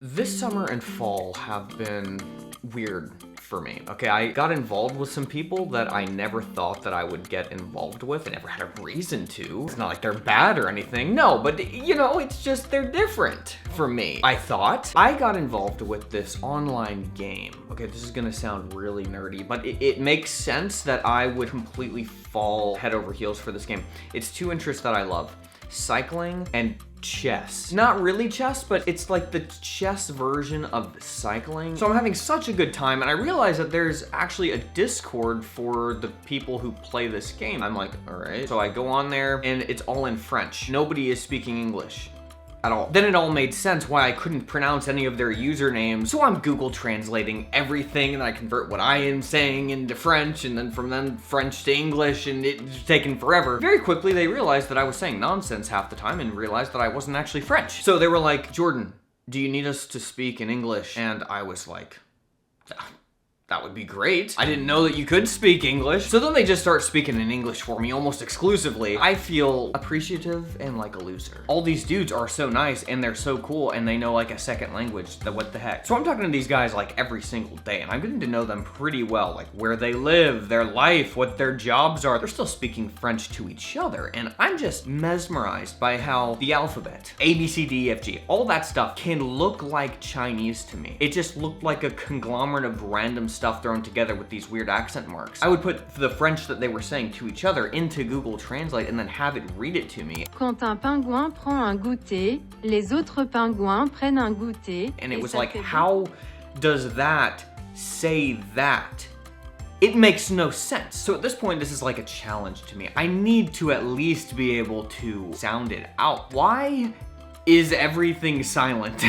This summer and fall have been weird for me. Okay, I got involved with some people that I never thought that I would get involved with. I never had a reason to. It's not like they're bad or anything. No, but you know, it's just they're different for me. I thought I got involved with this online game. Okay, this is gonna sound really nerdy, but it makes sense that I would completely fall head over heels for this game. It's two interests that I love: cycling and chess. Not really chess, but it's like the chess version of cycling. So I'm having such a good time, and I realize that there's actually a Discord for the people who play this game. I'm like, all right. So I go on there and it's all in French. Nobody is speaking English at all. Then it all made sense why I couldn't pronounce any of their usernames. So I'm Google translating everything, and I convert what I am saying into French, and then from then French to English, and it's taken forever. Very quickly, they realized that I was saying nonsense half the time and realized that I wasn't actually French. So they were like, Jordan, do you need us to speak in English? And I was like, that would be great. I didn't know that you could speak English. So then they just start speaking in English for me almost exclusively. I feel appreciative and like a loser. All these dudes are so nice and they're so cool and they know like a second language. What the heck? So I'm talking to these guys like every single day, and I'm getting to know them pretty well, like where they live, their life, what their jobs are. They're still speaking French to each other, and I'm just mesmerized by how the alphabet, A, B, C, D, E, F, G, all that stuff can look like Chinese to me. It just looked like a conglomerate of random stuff thrown together with these weird accent marks. I would put the French that they were saying to each other into Google Translate and then have it read it to me. Quand un pingouin prend un goûter, les autres pingouins prennent un goûter. And it was like, how does that say that? It makes no sense. So at this point, this is like a challenge to me. I need to at least be able to sound it out. Why is everything silent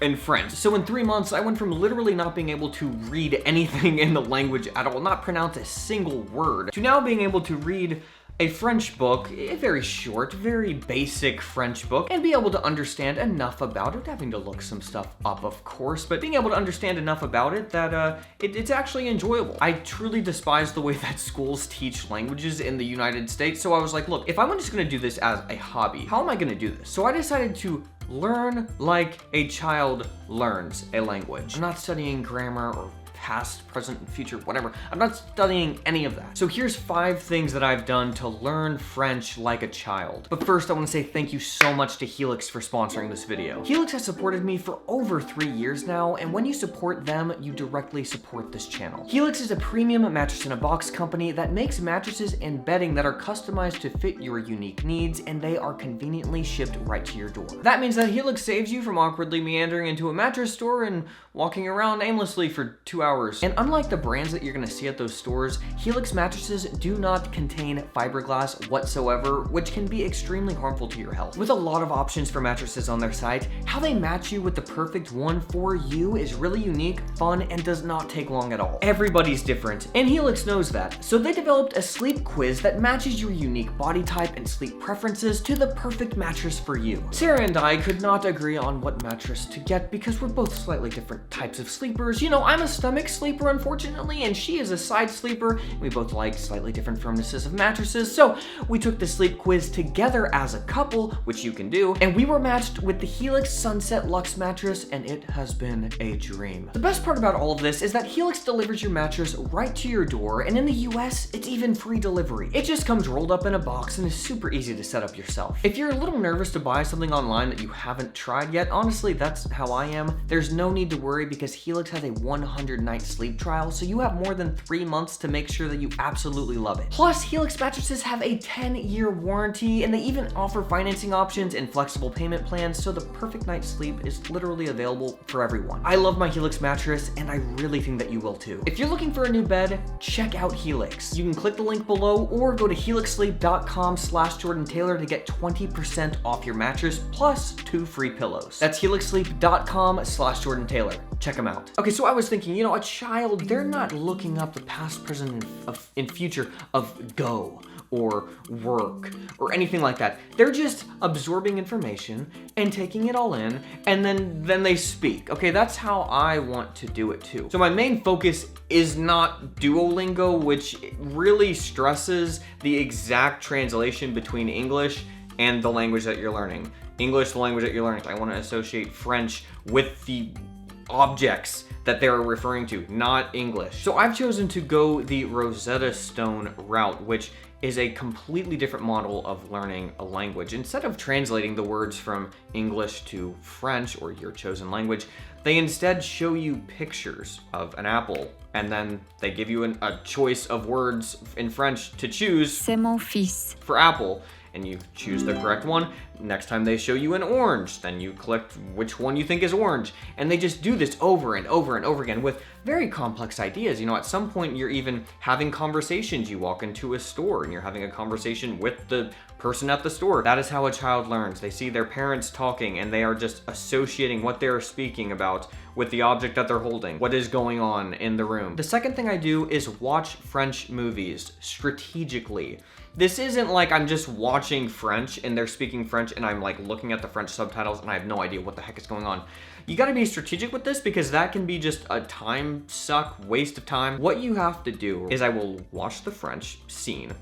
in French? So in 3 months, I went from literally not being able to read anything in the language at all, not pronounce a single word, to now being able to read a French book, a very short, very basic French book, and be able to understand enough about it, having to look some stuff up, of course, but being able to understand enough about it that it's actually enjoyable. I truly despise the way that schools teach languages in the United States, so I was like, look, if I'm just gonna do this as a hobby, how am I gonna do this? So I decided to learn like a child learns a language. I'm not studying grammar or past, present, and future, whatever. I'm not studying any of that. So here's 5 things that I've done to learn French like a child. But first, I want to say thank you so much to Helix for sponsoring this video. Helix has supported me for over 3 years now, and when you support them, you directly support this channel. Helix is a premium mattress in a box company that makes mattresses and bedding that are customized to fit your unique needs, and they are conveniently shipped right to your door. That means that Helix saves you from awkwardly meandering into a mattress store and walking around aimlessly for 2 hours. And unlike the brands that you're gonna see at those stores, Helix mattresses do not contain fiberglass whatsoever, which can be extremely harmful to your health. With a lot of options for mattresses on their site, how they match you with the perfect one for you is really unique, fun, and does not take long at all. Everybody's different, and Helix knows that. So they developed a sleep quiz that matches your unique body type and sleep preferences to the perfect mattress for you. Sarah and I could not agree on what mattress to get because we're both slightly different types of sleepers. You know, I'm a stomach sleeper, unfortunately, and she is a side sleeper. We both like slightly different firmnesses of mattresses, so we took the sleep quiz together as a couple, which you can do, and we were matched with the Helix Sunset Luxe mattress, and it has been a dream. The best part about all of this is that Helix delivers your mattress right to your door, and in the US, it's even free delivery. It just comes rolled up in a box and is super easy to set up yourself. If you're a little nervous to buy something online that you haven't tried yet, honestly, that's how I am. There's no need to worry because Helix has a 100-night sleep trial, so you have more than 3 months to make sure that you absolutely love it. Plus, Helix mattresses have a 10-year warranty, and they even offer financing options and flexible payment plans, so the perfect night's sleep is literally available for everyone. I love my Helix mattress, and I really think that you will too. If you're looking for a new bed, check out Helix. You can click the link below or go to helixsleep.com/Jordan Taylor to get 20% off your mattress plus 2 free pillows. That's helixsleep.com/Jordan Taylor. Check them out. Okay, so I was thinking, you know, a child, they're not looking up the past, present, and future of go or work or anything like that. They're just absorbing information and taking it all in, and then they speak. Okay, that's how I want to do it too. So my main focus is not Duolingo, which really stresses the exact translation between English and the language that you're learning. English, the language that you're learning. I want to associate French with the objects that they're referring to, not English. So I've chosen to go the Rosetta Stone route, which is a completely different model of learning a language. Instead of translating the words from English to French or your chosen language, they instead show you pictures of an apple, and then they give you a choice of words in French to choose. C'est mon fils. For apple, and you choose the correct one. Next time they show you an orange, then you click which one you think is orange. And they just do this over and over and over again with very complex ideas. You know, at some point you're even having conversations. You walk into a store and you're having a conversation with the person at the store. That is how a child learns. They see their parents talking and they are just associating what they're speaking about with the object that they're holding, what is going on in the room. The second thing I do is watch French movies strategically. This isn't like I'm just watching French and they're speaking French and I'm like looking at the French subtitles and I have no idea what the heck is going on. You gotta be strategic with this because that can be just a time suck, waste of time. What you have to do is I will watch the French scene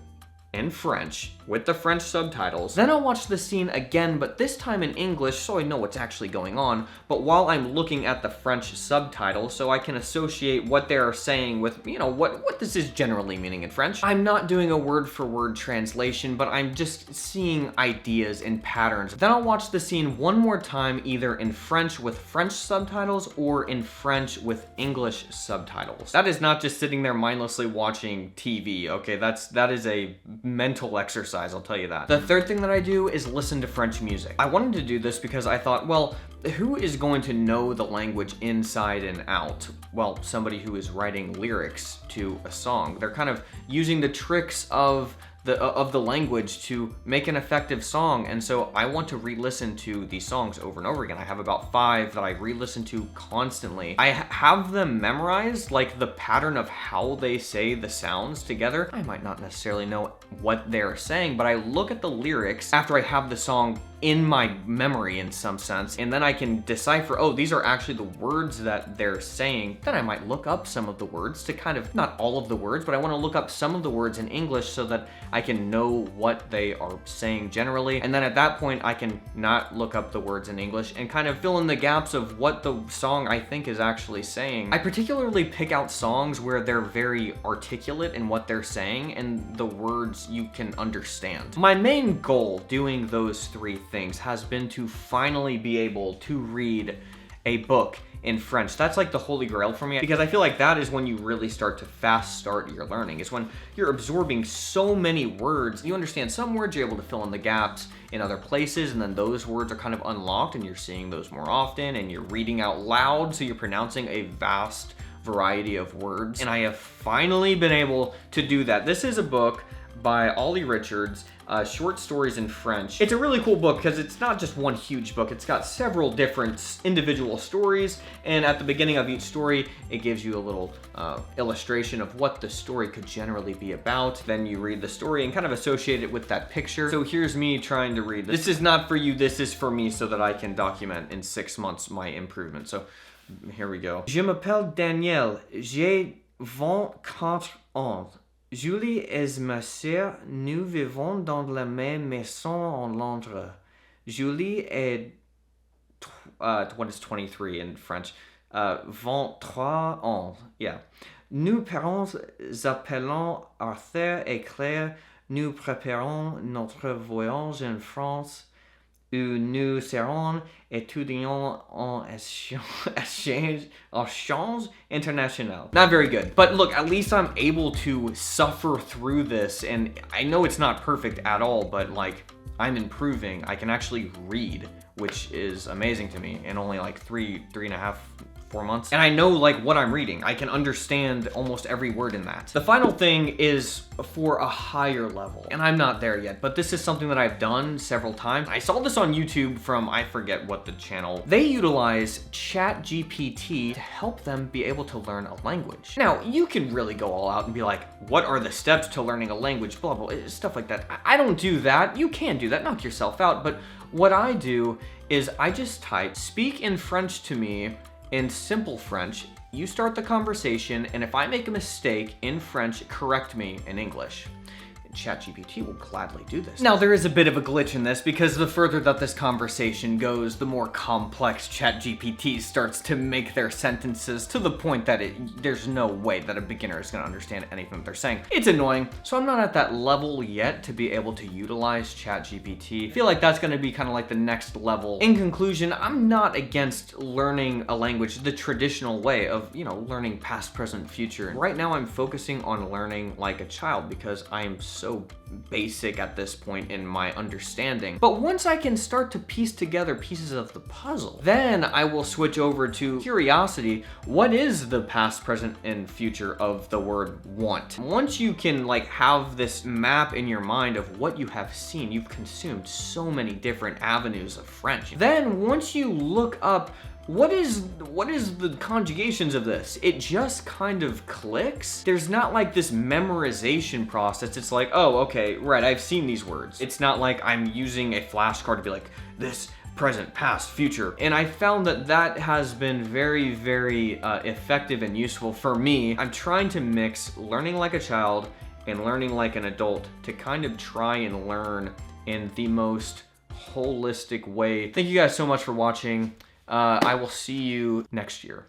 in French with the French subtitles. Then I'll watch the scene again, but this time in English so I know what's actually going on, but while I'm looking at the French subtitles so I can associate what they're saying with, you know, what this is generally meaning in French. I'm not doing a word for word translation, but I'm just seeing ideas and patterns. Then I'll watch the scene one more time, either in French with French subtitles or in French with English subtitles. That is not just sitting there mindlessly watching TV, okay? That is a mental exercise, I'll tell you that. The third thing that I do is listen to French music. I wanted to do this because I thought, well, who is going to know the language inside and out? Well, somebody who is writing lyrics to a song. They're kind of using the tricks of the language to make an effective song, and so I want to re-listen to these songs over and over again. I have about 5 that I re-listen to constantly. I have them memorized, like the pattern of how they say the sounds together. I might not necessarily know what they're saying, but I look at the lyrics after I have the song in my memory in some sense, and then I can decipher, oh, these are actually the words that they're saying. Then I might look up some of the words to kind of, not all of the words, but I want to look up some of the words in English so that I can know what they are saying generally. And then at that point, I can not look up the words in English and kind of fill in the gaps of what the song I think is actually saying. I particularly pick out songs where they're very articulate in what they're saying and the words you can understand. My main goal doing those 3 things has been to finally be able to read a book in French. That's like the holy grail for me, because I feel like that is when you really start to fast start your learning. It's when you're absorbing so many words. You understand some words, you're able to fill in the gaps in other places, and then those words are kind of unlocked and you're seeing those more often, and you're reading out loud, so you're pronouncing a vast variety of words. And I have finally been able to do that. This is a book by Ollie Richards, Short Stories in French. It's a really cool book because it's not just one huge book. It's got several different individual stories, and at the beginning of each story, it gives you a little illustration of what the story could generally be about. Then you read the story and kind of associate it with that picture. So here's me trying to read this. This is not for you, this is for me, so that I can document in 6 months my improvement. So here we go. Je m'appelle Daniel, j'ai 24 ans. Julie est ma sœur, nous vivons dans la même maison en Londres. Julie est, what is 23 in French? 23 ans, yeah. Nous parents appelons Arthur et Claire, nous préparons notre voyage en France, où nous serons étudiants en échange international. Not very good, but look, at least I'm able to suffer through this, and I know it's not perfect at all, but like, I'm improving. I can actually read, which is amazing to me in only like 3.5, 4 months. And I know like what I'm reading. I can understand almost every word in that. The final thing is for a higher level, and I'm not there yet, but this is something that I've done several times. I saw this on YouTube from, I forget what the channel. They utilize ChatGPT to help them be able to learn a language. Now, you can really go all out and be like, what are the steps to learning a language, blah, blah, stuff like that. I don't do that. You can do that, knock yourself out. But what I do is I just type, speak in French to me in simple French. You start the conversation, and if I make a mistake in French, correct me in English. ChatGPT will gladly do this. Now, there is a bit of a glitch in this because the further that this conversation goes, the more complex ChatGPT starts to make their sentences to the point that there's no way that a beginner is going to understand anything that they're saying. It's annoying, so I'm not at that level yet to be able to utilize ChatGPT. I feel like that's going to be kind of like the next level. In conclusion, I'm not against learning a language the traditional way of, learning past, present, future. Right now, I'm focusing on learning like a child because I am so basic at this point in my understanding. But once I can start to piece together pieces of the puzzle, then I will switch over to curiosity. What is the past, present, and future of the word want? Once you can have this map in your mind of what you have seen, you've consumed so many different avenues of French. Then once you look up what is the conjugations of this? It just kind of clicks. There's not this memorization process. It's like, oh, okay, right, I've seen these words. It's not like I'm using a flashcard to be like, this, present, past, future. And I found that has been very, very effective and useful for me. I'm trying to mix learning like a child and learning like an adult to kind of try and learn in the most holistic way. Thank you guys so much for watching. I will see you next year.